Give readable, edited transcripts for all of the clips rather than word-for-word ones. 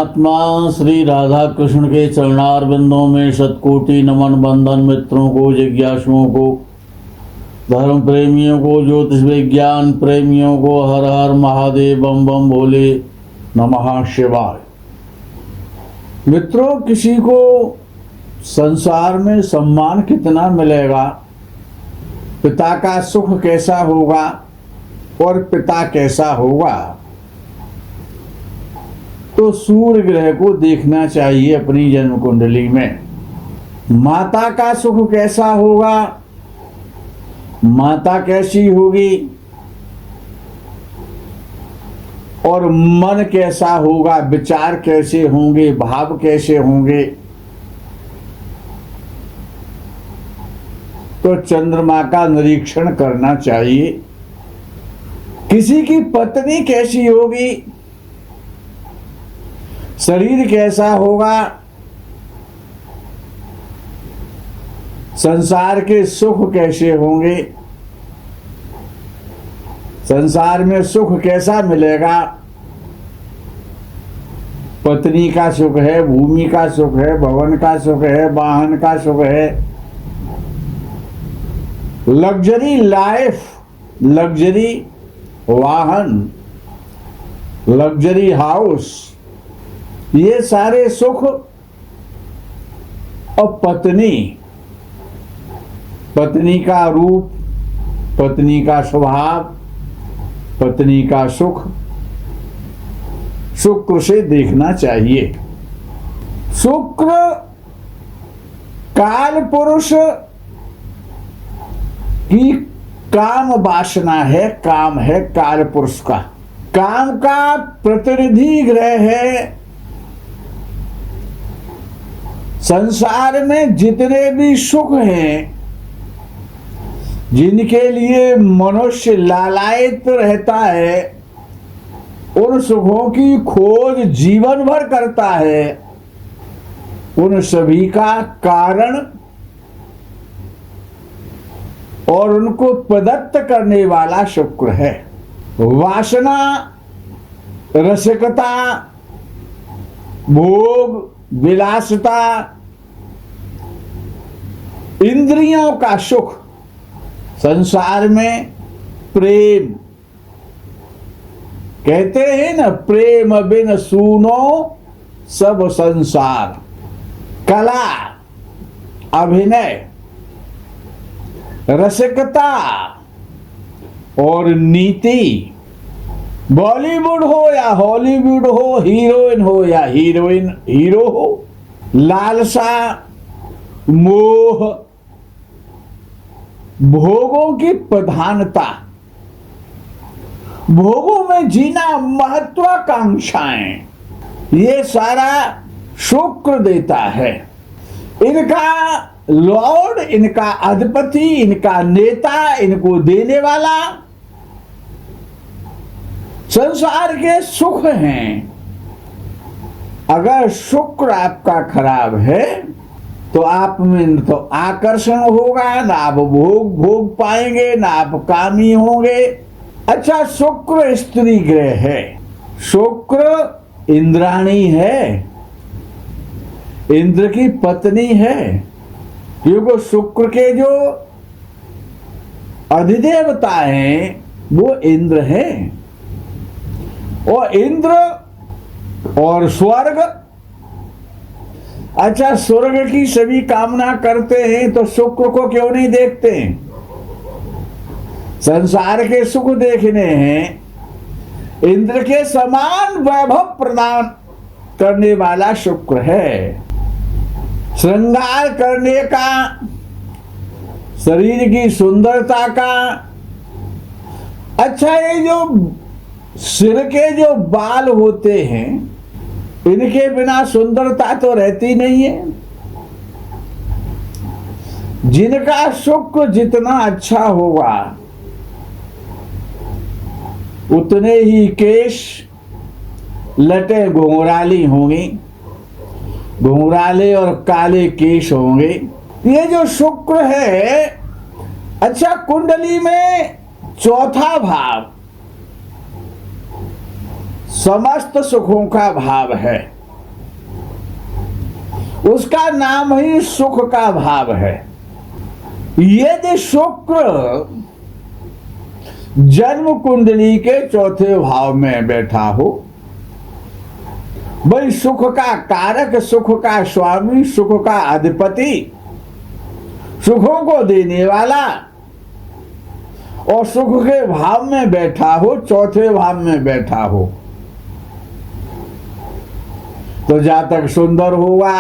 परमात्मा श्री राधा कृष्ण के चरणार बिंदों में शतकोटि नमन। बंधन मित्रों को, जिज्ञासुओं को, धर्म प्रेमियों को, ज्योतिष विज्ञान प्रेमियों को हर हर महादेव, बम बम भोले, नमः शिवाय। मित्रों, किसी को संसार में सम्मान कितना मिलेगा, पिता का सुख कैसा होगा और पिता कैसा होगा, तो सूर्य ग्रह को देखना चाहिए अपनी जन्म कुंडली में। माता का सुख कैसा होगा, माता कैसी होगी, और मन कैसा होगा, विचार कैसे होंगे, भाव कैसे होंगे, तो चंद्रमा का निरीक्षण करना चाहिए। किसी की पत्नी कैसी होगी, शरीर कैसा होगा, संसार के सुख कैसे होंगे, संसार में सुख कैसा मिलेगा। पत्नी का सुख है, भूमि का सुख है, भवन का सुख है, वाहन का सुख है, लग्जरी लाइफ, लग्जरी वाहन, लग्जरी हाउस, ये सारे सुख। और पत्नी, पत्नी का रूप, पत्नी का स्वभाव, पत्नी का सुख शुक्र से देखना चाहिए। शुक्र काल पुरुष की काम वासना है, काम है काल पुरुष का, काम का प्रतिनिधि ग्रह है। संसार में जितने भी सुख हैं, जिनके लिए मनुष्य लालायित रहता है, उन सुखों की खोज जीवन भर करता है, उन सभी का कारण और उनको प्रदत्त करने वाला शुक्र है। वासना, रसिकता, भोग, विलासिता, इंद्रियों का सुख, संसार में प्रेम, कहते हैं ना, प्रेम बिन सूनो सब संसार। कला, अभिनय, रसिकता और नीति, बॉलीवुड हो या हॉलीवुड हो, हीरोइन हो या हीरो हो, लालसा, मोह, भोगों की प्रधानता, भोगों में जीना, महत्वाकांक्षाएं, ये सारा शुक्र देता है। इनका लॉर्ड, इनका अधिपति, इनका नेता, इनको देने वाला संसार के सुख हैं। अगर शुक्र आपका खराब है तो आप में तो आकर्षण होगा, ना आप भोग पाएंगे, ना आप कामी होंगे। अच्छा, शुक्र स्त्री ग्रह है, शुक्र इंद्राणी है, इंद्र की पत्नी है, क्योंकि शुक्र के जो अधिदेवता हैं वो इंद्र हैं। और इंद्र और स्वर्ग, अच्छा स्वर्ग की सभी कामना करते हैं तो शुक्र को क्यों नहीं देखते हैं? संसार के सुख देखने हैं, इंद्र के समान वैभव प्रदान करने वाला शुक्र है। श्रृंगार करने का, शरीर की सुंदरता का। अच्छा, ये जो सिर के जो बाल होते हैं, इनके बिना सुंदरता तो रहती नहीं है। जिनका शुक्र जितना अच्छा होगा, उतने ही केश लटे घुंघराली होंगी, घुंघराले और काले केश होंगे। ये जो शुक्र है, अच्छा कुंडली में चौथा भाव समस्त सुखों का भाव है। उसका नाम ही सुख का भाव है। यदि शुक्र जन्म कुंडली के चौथे भाव में बैठा हो, भाई सुख का कारक, सुख का स्वामी, सुख का अधिपति, सुखों को देने वाला, और सुख के भाव में बैठा हो, चौथे भाव में बैठा हो, तो जातक सुंदर होगा।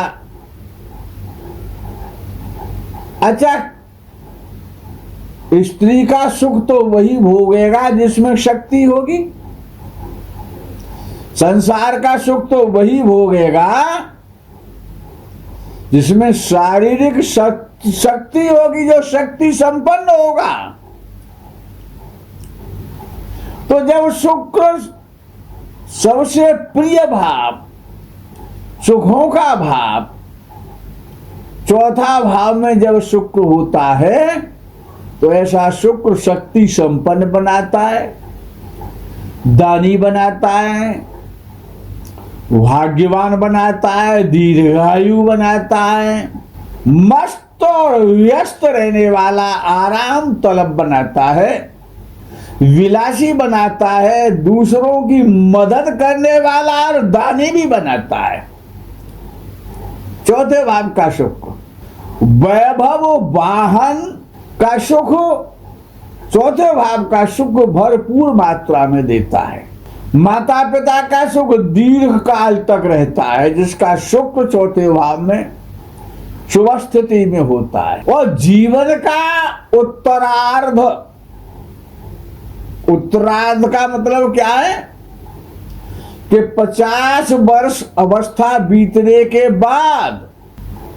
अच्छा, स्त्री का सुख तो वही भोगेगा जिसमें शक्ति होगी, संसार का सुख तो वही भोगेगा जिसमें शारीरिक शक्ति होगी, जो शक्ति संपन्न होगा। तो जब शुक्र सबसे प्रिय भाव, सुखों का भाव, चौथा भाव में जब शुक्र होता है, तो ऐसा शुक्र शक्ति संपन्न बनाता है, दानी बनाता है, भाग्यवान बनाता है, दीर्घायु बनाता है, मस्त और व्यस्त रहने वाला आराम तलब बनाता है, विलासी बनाता है, दूसरों की मदद करने वाला और दानी भी बनाता है। चौथे भाव का शुक्र वैभव वाहन का सुख, चौथे भाव का सुख भरपूर मात्रा में देता है। माता पिता का सुख दीर्घ काल तक रहता है, जिसका शुक्र चौथे भाव में शुभ स्थिति में होता है। और जीवन का उत्तरार्ध, उत्तरार्ध का मतलब क्या है कि 50 वर्ष अवस्था बीतने के बाद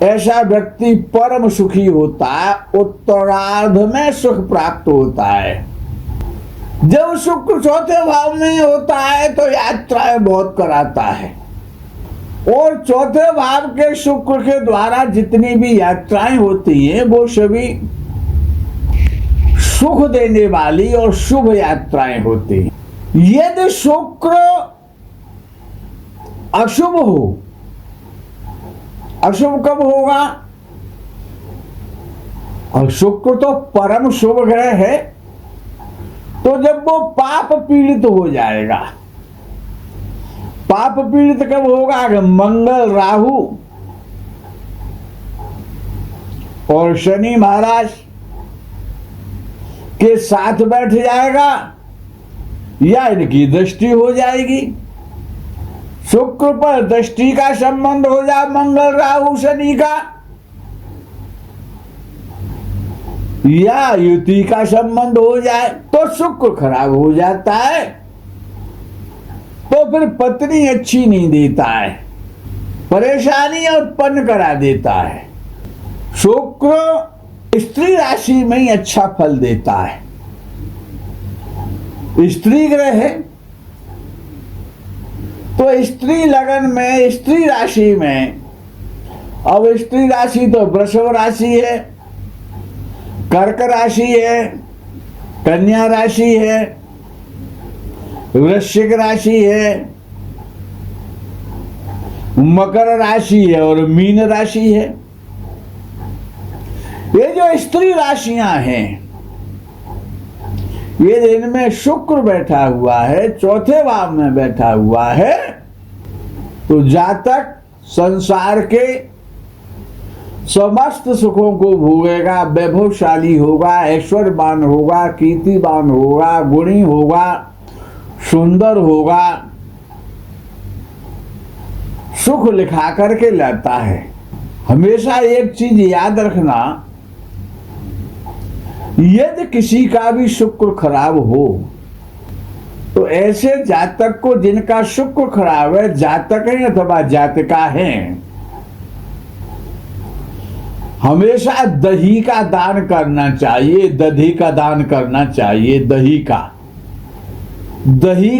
ऐसा व्यक्ति परम सुखी होता है, उत्तरार्ध में सुख प्राप्त होता है। जब शुक्र चौथे भाव में होता है तो यात्राएं बहुत कराता है, और चौथे भाव के शुक्र के द्वारा जितनी भी यात्राएं होती हैं वो सभी सुख देने वाली और शुभ यात्राएं होती हैं। यदि शुक्र अशुभ हो, अशुभ कब होगा? और शुक्र तो परम शुभ ग्रह है, तो जब वो पाप पीड़ित हो जाएगा। पाप पीड़ित कब होगा? कि मंगल राहु और शनि महाराज के साथ बैठ जाएगा, या इनकी दृष्टि हो जाएगी। शुक्र पर दृष्टि का संबंध हो जाए मंगल राहु शनि का, या युति का संबंध हो जाए, तो शुक्र खराब हो जाता है। तो फिर पत्नी अच्छी नहीं देता है, परेशानी उत्पन्न करा देता है। शुक्र स्त्री राशि में ही अच्छा फल देता है। स्त्री ग्रह है, तो स्त्री लगन में, स्त्री राशि में, अब स्त्री राशि तो वृषभ राशि है, कर्क राशि है, कन्या राशि है, वृश्चिक राशि है, मकर राशि है और मीन राशि है। ये जो स्त्री राशियां हैं, ये इनमें शुक्र बैठा हुआ है, चौथे भाव में बैठा हुआ है, तो जातक संसार के समस्त सुखों को भोगेगा, वैभवशाली होगा, ऐश्वर्यवान होगा, कीर्तिवान होगा, गुणी होगा, सुंदर होगा, सुख लिखा करके लाता है। हमेशा एक चीज याद रखना, यदि किसी का भी शुक्र खराब हो, तो ऐसे जातक को जिनका शुक्र खराब है, जातक है अथवा जातिका है, हमेशा दही का दान करना चाहिए। दही का दान करना चाहिए। दही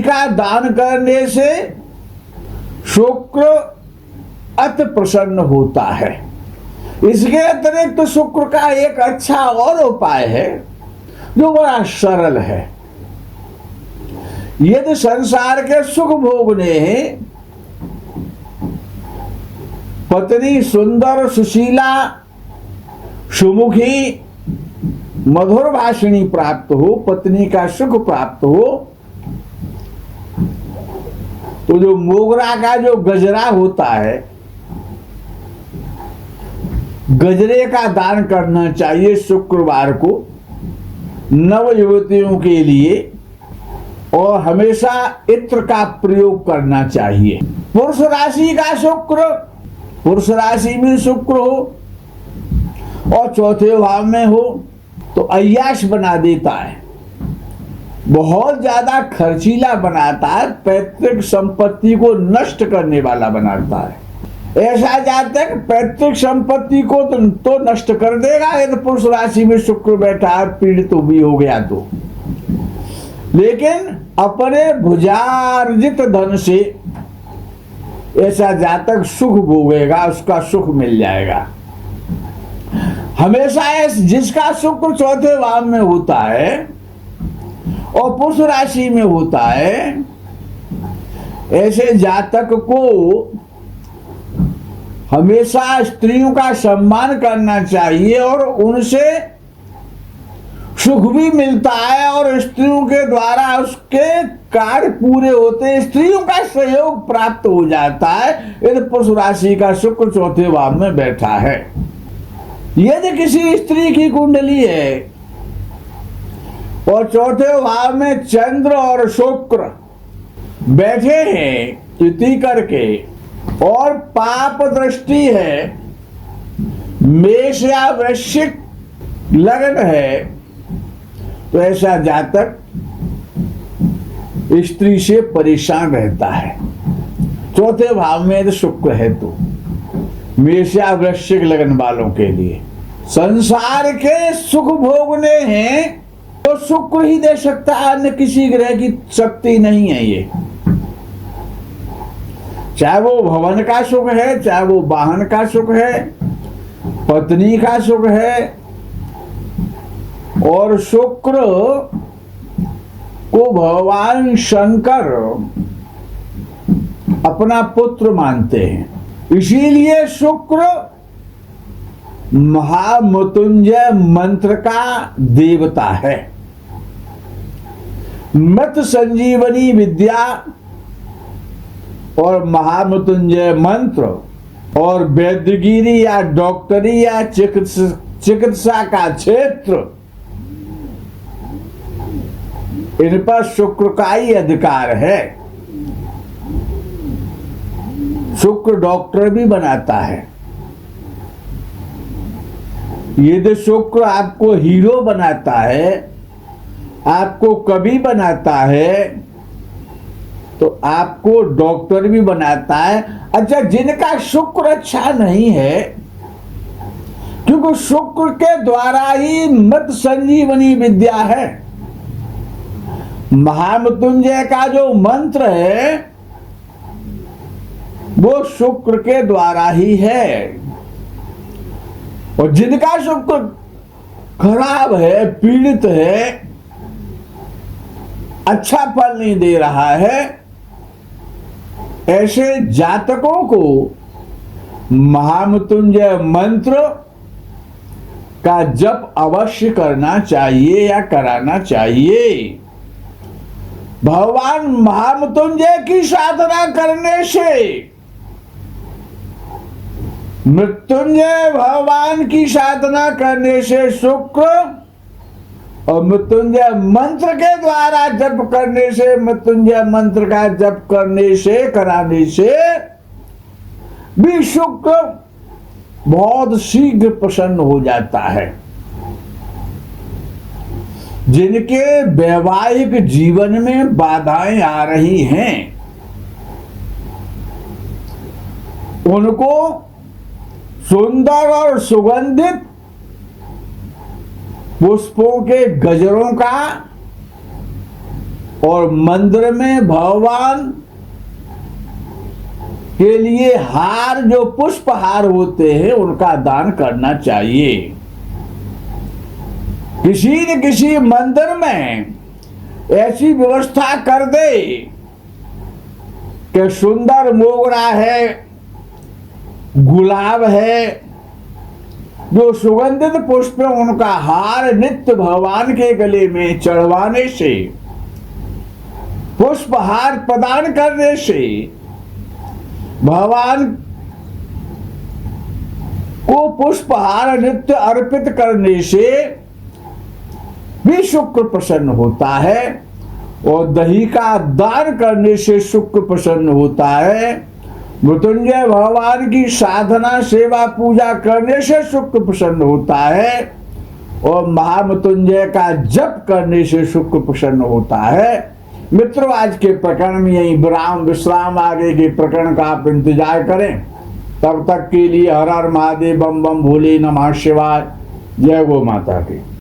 का दान करने से शुक्र अति प्रसन्न होता है। इसके अतिरिक्त तो शुक्र का एक अच्छा और उपाय है जो बड़ा सरल है। यदि संसार के सुख भोगने हैं पत्नी सुंदर, सुशीला, सुमुखी, मधुर भाषिणी प्राप्त हो, पत्नी का सुख प्राप्त हो, तो जो मोगरा का जो गजरा होता है, गजरे का दान करना चाहिए शुक्रवार को नव युवतियों के लिए, और हमेशा इत्र का प्रयोग करना चाहिए। पुरुष राशि का शुक्र, पुरुष राशि में शुक्र हो और चौथे भाव में हो तो अय्याश बना देता है, बहुत ज्यादा खर्चीला बनाता है, पैतृक संपत्ति को नष्ट करने वाला बनाता है। ऐसा जातक पैतृक संपत्ति को तो नष्ट कर देगा यदि पुरुष राशि में शुक्र बैठा है, पीड़ित भी हो गया तो, लेकिन अपने भुजार्जित धन से ऐसा जातक सुख भोगेगा, उसका सुख मिल जाएगा। हमेशा जिसका शुक्र चौथे भाव में होता है और पुरुष राशि में होता है, ऐसे जातक को हमेशा स्त्रियों का सम्मान करना चाहिए और उनसे सुख भी मिलता है और स्त्रियों के द्वारा उसके कार्य पूरे होते हैं, स्त्रियों का सहयोग प्राप्त हो जाता है यदि पुरुष राशि का शुक्र चौथे भाव में बैठा है। यदि किसी स्त्री की कुंडली है और चौथे भाव में चंद्र और शुक्र बैठे हैं युति करके और पाप दृष्टि है, मेष या वृश्चिक लग्न है, तो ऐसा जातक स्त्री से परेशान रहता है। चौथे भाव में यदि शुक्र है तो मेष या वृश्चिक लग्न वालों के लिए संसार के सुख भोगने हैं तो शुक्र ही दे सकता है, अन्य किसी ग्रह की शक्ति नहीं है ये। चाहे वो भवन का सुख है, चाहे वो वाहन का सुख है, पत्नी का सुख है, और शुक्र को भगवान शंकर अपना पुत्र मानते हैं। इसीलिए शुक्र महामृत्युंजय मंत्र का देवता है। मृत संजीवनी विद्या और महामृत्युंजय मंत्र और वैद्यगिरी या डॉक्टरी या चिकित्सा का क्षेत्र, इन पर शुक्र का ही अधिकार है। शुक्र डॉक्टर भी बनाता है। यदि शुक्र आपको हीरो बनाता है, आपको कवि बनाता है, तो आपको डॉक्टर भी बनाता है। अच्छा, जिनका शुक्र अच्छा नहीं है, क्योंकि शुक्र के द्वारा ही मृत संजीवनी विद्या है। महामृत्युंजय का जो मंत्र है वो शुक्र के द्वारा ही है, और जिनका शुक्र खराब है, पीड़ित है, अच्छा फल नहीं दे रहा है, ऐसे जातकों को महामृत्युंजय मंत्र का जप अवश्य करना चाहिए या कराना चाहिए। भगवान महामृत्युंजय की साधना करने से, मृत्युंजय भगवान की साधना करने से शुक्र, और मृत्युंजय मंत्र के द्वारा जप करने से, मृत्युंजय मंत्र का जप करने से, कराने से भी शुक्र बहुत शीघ्र प्रसन्न हो जाता है। जिनके वैवाहिक जीवन में बाधाएं आ रही हैं, उनको सुंदर और सुगंधित पुष्पों के गजरों का और मंदिर में भगवान के लिए हार, जो पुष्प हार होते हैं, उनका दान करना चाहिए। किसी न किसी मंदिर में ऐसी व्यवस्था कर दे कि सुंदर मोगरा है गुलाब है, जो सुगंधित पुष्प, उनका हार नित्य भगवान के गले में चढ़वाने से, पुष्पहार प्रदान करने से, भगवान को पुष्पहार नित्य अर्पित करने से भी शुक्र प्रसन्न होता है, और दही का दान करने से शुक्र प्रसन्न होता है। मृत्युंजय भगवान की साधना सेवा पूजा करने से शुक्र प्रसन्न होता है, और महामृत्युंजय का जप करने से शुक्र प्रसन्न होता है। मित्रों, आज के प्रकरण में यही विश्राम, आगे के प्रकरण का आप इंतजार करें। तब तक के लिए हर हर महादेव, बम बम भोले नमः शिवाय। जय गो माता की।